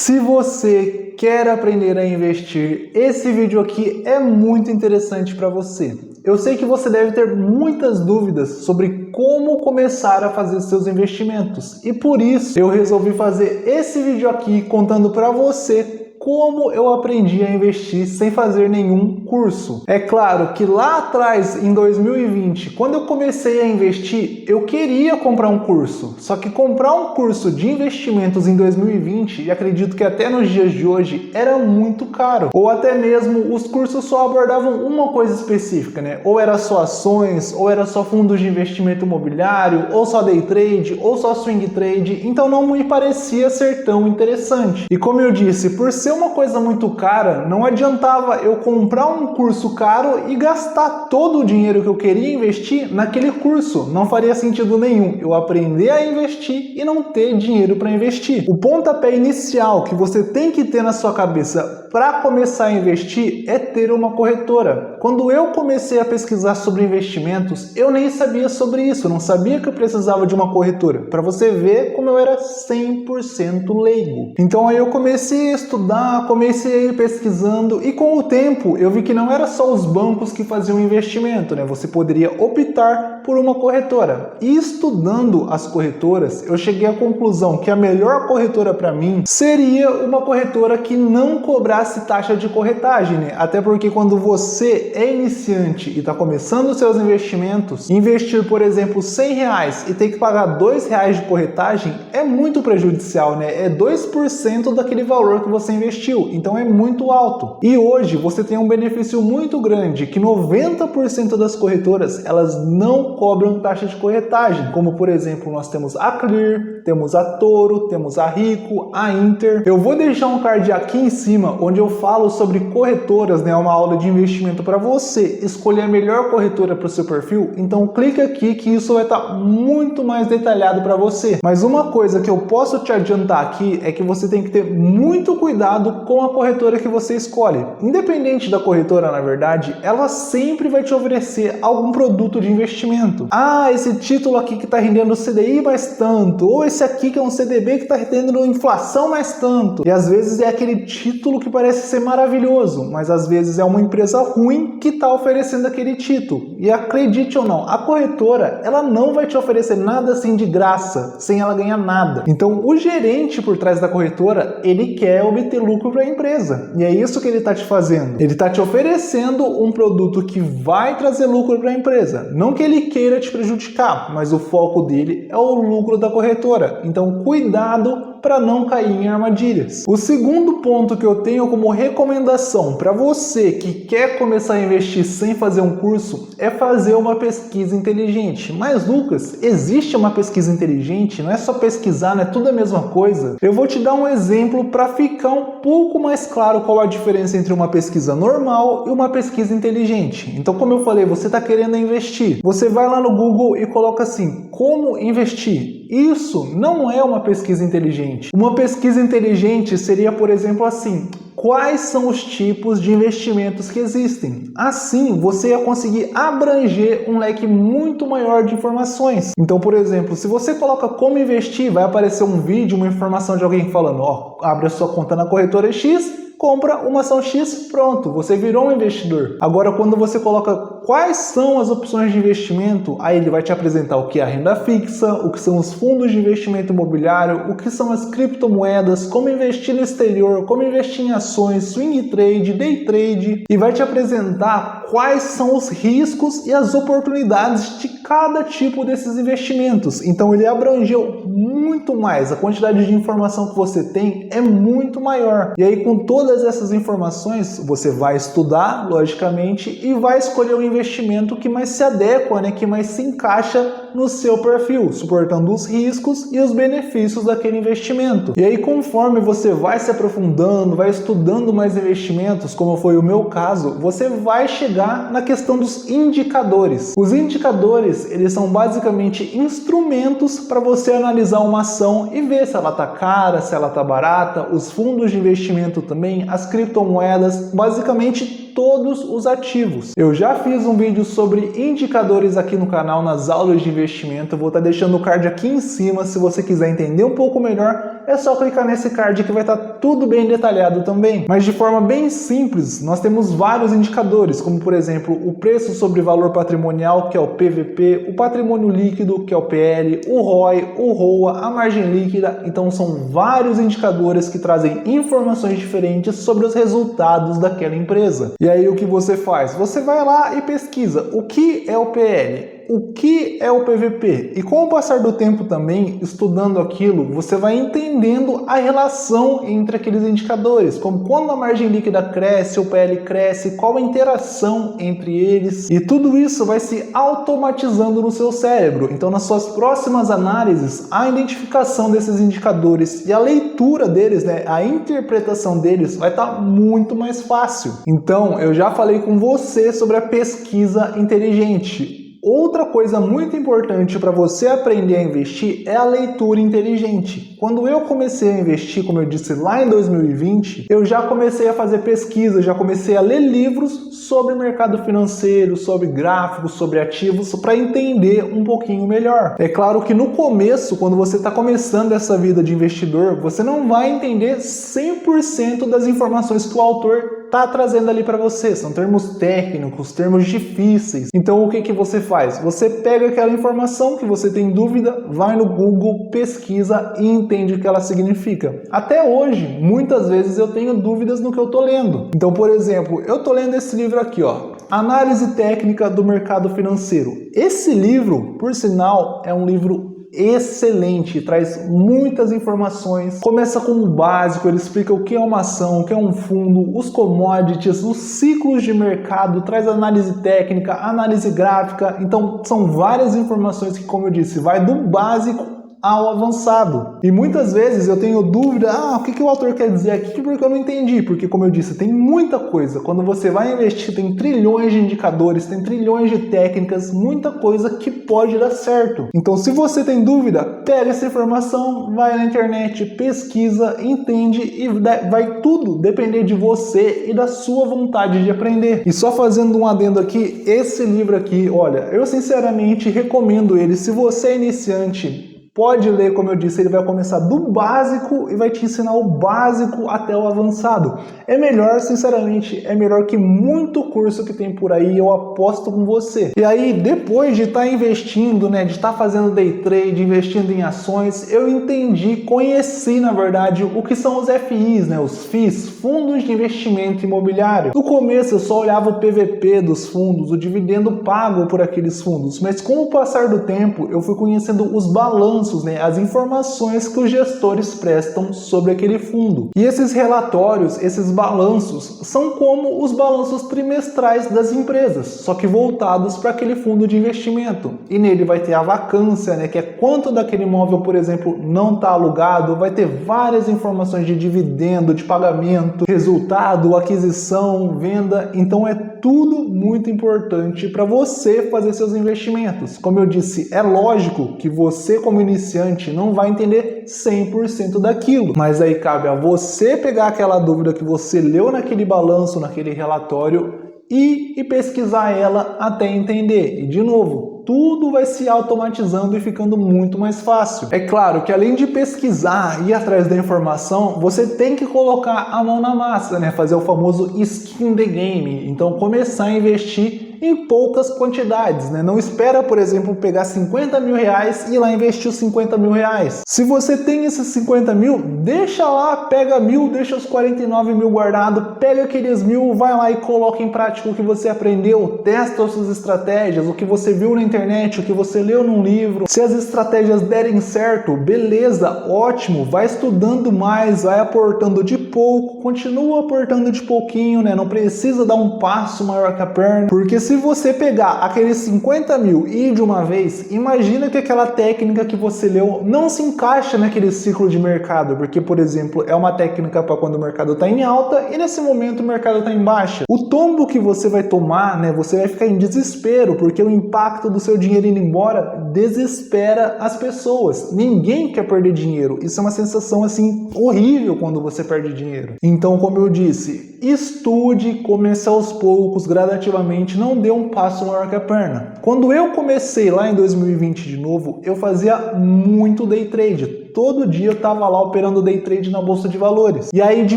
Se você quer aprender a investir, esse vídeo aqui é muito interessante para você. Eu sei que você deve ter muitas dúvidas sobre como começar a fazer seus investimentos e por isso eu resolvi fazer esse vídeo aqui contando para você como eu aprendi a investir sem fazer nenhum curso. É claro que lá atrás, em 2020, quando eu comecei a investir, eu queria comprar um curso. Só que comprar um curso de investimentos em 2020, e acredito que até nos dias de hoje, era muito caro. Ou até mesmo os cursos só abordavam uma coisa específica, né? Ou era só ações, ou era só fundos de investimento imobiliário, ou só day trade, ou só swing trade. Então não me parecia ser tão interessante. E como eu disse, por ser uma coisa muito cara, não adiantava eu comprar um curso caro e gastar todo o dinheiro que eu queria investir naquele curso. Não faria sentido nenhum eu aprender a investir e não ter dinheiro para investir. O pontapé inicial que você tem que ter na sua cabeça para começar a investir é ter uma corretora. Quando eu comecei a pesquisar sobre investimentos, eu nem sabia sobre isso, não sabia que eu precisava de uma corretora. Para você ver como eu era 100% leigo. Então aí eu comecei a estudar, comecei a ir pesquisando e com o tempo eu vi que não era só os bancos que faziam investimento, né? Você poderia optar por uma corretora. E estudando as corretoras, eu cheguei à conclusão que a melhor corretora para mim seria uma corretora que não cobrasse taxa de corretagem, né? Até porque quando você é iniciante e está começando os seus investimentos, investir, por exemplo, R$100 e ter que pagar R$2 de corretagem é muito prejudicial, né? É 2% daquele valor que você investiu, então é muito alto. E hoje você tem um benefício muito grande, que 90% das corretoras, elas não cobram taxa de corretagem, como por exemplo, nós temos a Clear, temos a Toro, temos a Rico, a Inter. Eu vou deixar um card aqui em cima, onde eu falo sobre corretoras, né? Uma aula de investimento para você escolher a melhor corretora para o seu perfil, então clica aqui que isso vai estar muito mais detalhado para você. Mas uma coisa que eu posso te adiantar aqui é que você tem que ter muito cuidado com a corretora que você escolhe. Independente da corretora, na verdade, ela sempre vai te oferecer algum produto de investimento. Ah, esse título aqui que está rendendo CDI mais tanto, ou esse aqui que é um CDB que está rendendo inflação mais tanto. E às vezes é aquele título que parece ser maravilhoso, mas às vezes é uma empresa ruim que está oferecendo aquele título. E acredite ou não, a corretora, ela não vai te oferecer nada assim de graça, sem ela ganhar nada. Então o gerente por trás da corretora, ele quer obter lucro para a empresa. E é isso que ele está te fazendo. Ele está te oferecendo um produto que vai trazer lucro para a empresa. Não que ele queira te prejudicar, mas o foco dele é o lucro da corretora. Então cuidado para não cair em armadilhas. O segundo ponto que eu tenho como recomendação para você que quer começar a investir sem fazer um curso é fazer uma pesquisa inteligente. Mas Lucas, existe uma pesquisa inteligente? Não é só pesquisar, não é tudo a mesma coisa? Eu vou te dar um exemplo para ficar um pouco mais claro qual a diferença entre uma pesquisa normal e uma pesquisa inteligente. Então, como eu falei, você está querendo investir. Você vai lá no Google e coloca assim, como investir? Isso não é uma pesquisa inteligente. Uma pesquisa inteligente seria, por exemplo, assim, quais são os tipos de investimentos que existem? Assim, você ia conseguir abranger um leque muito maior de informações. Então, por exemplo, se você coloca como investir, vai aparecer um vídeo, uma informação de alguém falando, ó, abre a sua conta na corretora X, compra uma ação X, pronto, você virou um investidor. Agora, quando você coloca quais são as opções de investimento, aí ele vai te apresentar o que é a renda fixa, o que são os fundos de investimento imobiliário, o que são as criptomoedas, como investir no exterior, como investir em ações, swing trade, day trade, e vai te apresentar quais são os riscos e as oportunidades de cada tipo desses investimentos. Então ele abrangeu muito mais, a quantidade de informação que você tem é muito maior. E aí com todas essas informações, você vai estudar, logicamente, e vai escolher o investimento que mais se adequa, né, que mais se encaixa no seu perfil, suportando os riscos e os benefícios daquele investimento. E aí, conforme você vai se aprofundando, vai estudando mais investimentos, como foi o meu caso, você vai chegar na questão dos indicadores. Os indicadores, eles são basicamente instrumentos para você analisar uma ação e ver se ela está cara, se ela está barata, os fundos de investimento também, as criptomoedas, basicamente todos os ativos. Eu já fiz um vídeo sobre indicadores aqui no canal nas aulas de investimento, eu vou estar deixando o card aqui em cima se você quiser entender um pouco melhor é só clicar nesse card que vai estar tudo bem detalhado também. Mas de forma bem simples, nós temos vários indicadores, como por exemplo, o preço sobre valor patrimonial, que é o PVP, o patrimônio líquido, que é o PL, o ROI, o ROA, a margem líquida. Então são vários indicadores que trazem informações diferentes sobre os resultados daquela empresa. E aí o que você faz? Você vai lá e pesquisa o que é o PL, o que é o PVP, e com o passar do tempo também, estudando aquilo, você vai entendendo a relação entre aqueles indicadores, como quando a margem líquida cresce, o PL cresce, qual a interação entre eles, e tudo isso vai se automatizando no seu cérebro. Então nas suas próximas análises, a identificação desses indicadores e a leitura deles, a interpretação deles vai estar muito mais fácil. Então eu já falei com você sobre a pesquisa inteligente. Outra coisa muito importante para você aprender a investir é a leitura inteligente. Quando eu comecei a investir, como eu disse lá em 2020, eu já comecei a fazer pesquisa, já comecei a ler livros sobre mercado financeiro, sobre gráficos, sobre ativos, para entender um pouquinho melhor. É claro que no começo, quando você está começando essa vida de investidor, você não vai entender 100% das informações que o autor está trazendo ali para você. São termos técnicos, termos difíceis. Então o que você faz? Você pega aquela informação que você tem dúvida, vai no Google, pesquisa e entende o que ela significa. Até hoje, muitas vezes eu tenho dúvidas no que eu estou lendo. Então, por exemplo, eu estou lendo esse livro aqui, ó, Análise Técnica do Mercado Financeiro. Esse livro, por sinal, é um livro excelente, traz muitas informações, começa com o básico, ele explica o que é uma ação, o que é um fundo, os commodities, os ciclos de mercado, traz análise técnica, análise gráfica. Então são várias informações que, como eu disse, vai do básico ao avançado. E muitas vezes eu tenho dúvida, o que o autor quer dizer aqui, porque eu não entendi, porque como eu disse, tem muita coisa. Quando você vai investir, tem trilhões de indicadores, tem trilhões de técnicas, muita coisa que pode dar certo. Então se você tem dúvida, pega essa informação, vai na internet, pesquisa, entende, e vai tudo depender de você e da sua vontade de aprender. E só fazendo um adendo aqui, esse livro aqui, olha, eu sinceramente recomendo ele. Se você é iniciante, pode ler, como eu disse, ele vai começar do básico e vai te ensinar o básico até o avançado. É melhor, sinceramente, é melhor que muito curso que tem por aí, eu aposto com você. E aí, depois de estar investindo, de estar fazendo day trade, investindo em ações, eu entendi, conheci, na verdade, o que são os FIs, os FIIs, Fundos de Investimento Imobiliário. No começo, eu só olhava o PVP dos fundos, o dividendo pago por aqueles fundos, mas com o passar do tempo, eu fui conhecendo os balanços, as informações que os gestores prestam sobre aquele fundo. E esses relatórios, esses balanços, são como os balanços trimestrais das empresas, só que voltados para aquele fundo de investimento. E nele vai ter a vacância, que é quanto daquele imóvel, por exemplo, não está alugado, vai ter várias informações de dividendo, de pagamento, resultado, aquisição, venda. Então é tudo muito importante para você fazer seus investimentos. Como eu disse, é lógico que você, como iniciante, não vai entender 100% daquilo, mas aí cabe a você pegar aquela dúvida que você leu naquele balanço, naquele relatório e pesquisar ela até entender. E de novo, tudo vai se automatizando e ficando muito mais fácil. É claro que além de pesquisar e ir atrás da informação, você tem que colocar a mão na massa, fazer o famoso skin the game. Então começar a investir em poucas quantidades, Não espera, por exemplo, pegar 50 mil reais e ir lá investir os 50 mil reais. Se você tem esses 50 mil, deixa lá, pega 1.000, deixa os 49 mil guardado, pega aqueles 1.000, vai lá e coloca em prática o que você aprendeu, testa as suas estratégias, o que você viu na internet, o que você leu num livro. Se as estratégias derem certo, beleza, ótimo, vai estudando mais, vai aportando de pouco, continua aportando de pouquinho, Não precisa dar um passo maior que a perna, porque se você pegar aqueles 50 mil e ir de uma vez, imagina que aquela técnica que você leu não se encaixa naquele ciclo de mercado, porque, por exemplo, é uma técnica para quando o mercado está em alta e nesse momento o mercado está em baixa. O tombo que você vai tomar, você vai ficar em desespero, porque o impacto do seu dinheiro indo embora desespera as pessoas. Ninguém quer perder dinheiro. Isso é uma sensação assim horrível quando você perde dinheiro. Então, como eu disse, estude, comece aos poucos, gradativamente, não dê um passo maior que a perna. Quando eu comecei lá em 2020 de novo, eu fazia muito day trade. Todo dia eu tava lá operando day trade na bolsa de valores. E aí de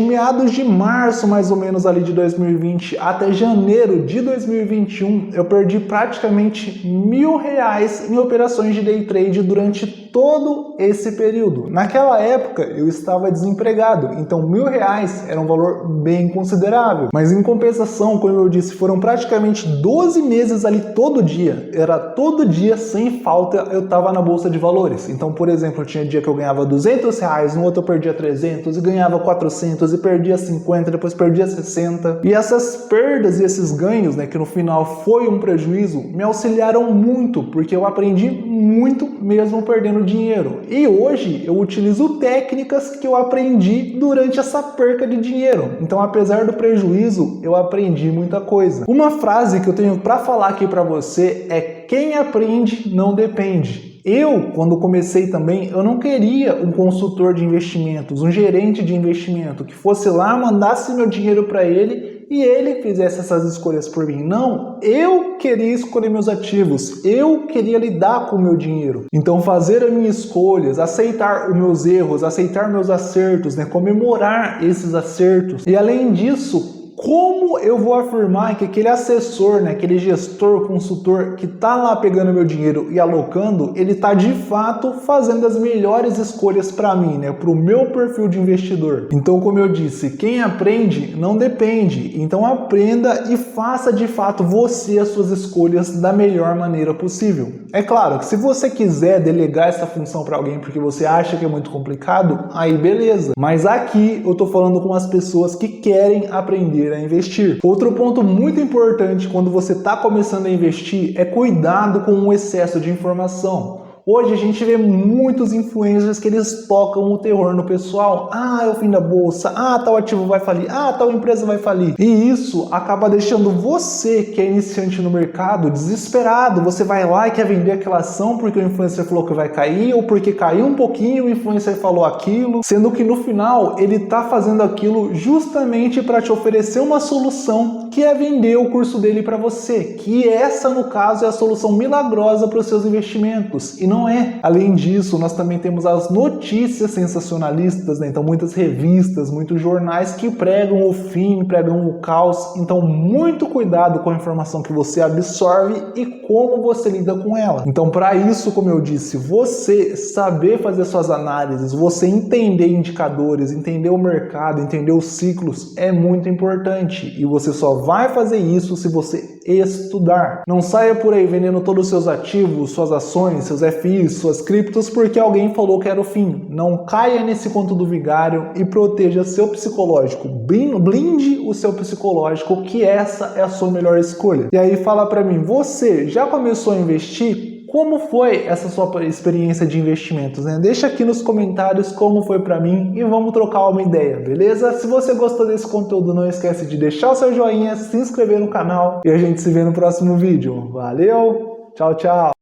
meados de março, mais ou menos ali de 2020 até janeiro de 2021, eu perdi praticamente R$1.000 em operações de day trade durante todo esse período. Naquela época eu estava desempregado, então R$1.000 era um valor bem considerável. Mas em compensação, como eu disse, foram praticamente 12 meses ali todo dia. Era todo dia, sem falta, eu estava na bolsa de valores. Então, por exemplo, tinha dia que eu ganhava R$200, no outro eu perdia 300 e ganhava 400 e perdia 50, depois perdia 60. E essas perdas e esses ganhos, né, que no final foi um prejuízo, me auxiliaram muito, porque eu aprendi muito mesmo perdendo dinheiro. E hoje eu utilizo técnicas que eu aprendi durante essa perca de dinheiro. Então, apesar do prejuízo, eu aprendi muita coisa. Uma frase que eu tenho para falar aqui para você é: quem aprende não depende. Eu, quando comecei também, eu não queria um consultor de investimentos, um gerente de investimento que fosse lá, mandasse meu dinheiro para ele e ele fizesse essas escolhas por mim. Não, eu queria escolher meus ativos, eu queria lidar com o meu dinheiro. Então fazer as minhas escolhas, aceitar os meus erros, aceitar meus acertos, né, comemorar esses acertos. E além disso, como eu vou afirmar que aquele assessor, né, aquele gestor, consultor que está lá pegando meu dinheiro e alocando, ele está de fato fazendo as melhores escolhas para mim, né, para o meu perfil de investidor? Então, como eu disse, quem aprende não depende. Então aprenda e faça de fato você as suas escolhas da melhor maneira possível. É claro que se você quiser delegar essa função para alguém porque você acha que é muito complicado, aí beleza. Mas aqui eu estou falando com as pessoas que querem aprender a investir. Outro ponto muito importante quando você está começando a investir é cuidado com o excesso de informação. Hoje a gente vê muitos influencers que eles tocam o terror no pessoal. Ah, é o fim da bolsa. Ah, tal ativo vai falir. Ah, tal empresa vai falir. E isso acaba deixando você, que é iniciante no mercado, desesperado. Você vai lá e quer vender aquela ação porque o influencer falou que vai cair, ou porque caiu um pouquinho, o influencer falou aquilo, sendo que no final ele está fazendo aquilo justamente para te oferecer uma solução, que é vender o curso dele para você. Que essa, no caso, é a solução milagrosa para os seus investimentos. E não é. Além disso, nós também temos as notícias sensacionalistas, né? Então muitas revistas, muitos jornais que pregam o fim, pregam o caos. Então muito cuidado com a informação que você absorve e como você lida com ela. Então para isso, como eu disse, você saber fazer suas análises, você entender indicadores, entender o mercado, entender os ciclos é muito importante. E você só vai fazer isso se você estudar. Não saia por aí vendendo todos os seus ativos, suas ações, seus FIs, suas criptos porque alguém falou que era o fim. Não caia nesse conto do vigário e proteja seu psicológico. Blinde o seu psicológico, que essa é a sua melhor escolha. E aí fala pra mim, você já começou a investir? Como foi essa sua experiência de investimentos, né? Deixa aqui nos comentários como foi pra mim e vamos trocar uma ideia, beleza? Se você gostou desse conteúdo, não esquece de deixar o seu joinha, se inscrever no canal e a gente se vê no próximo vídeo. Valeu, tchau, tchau!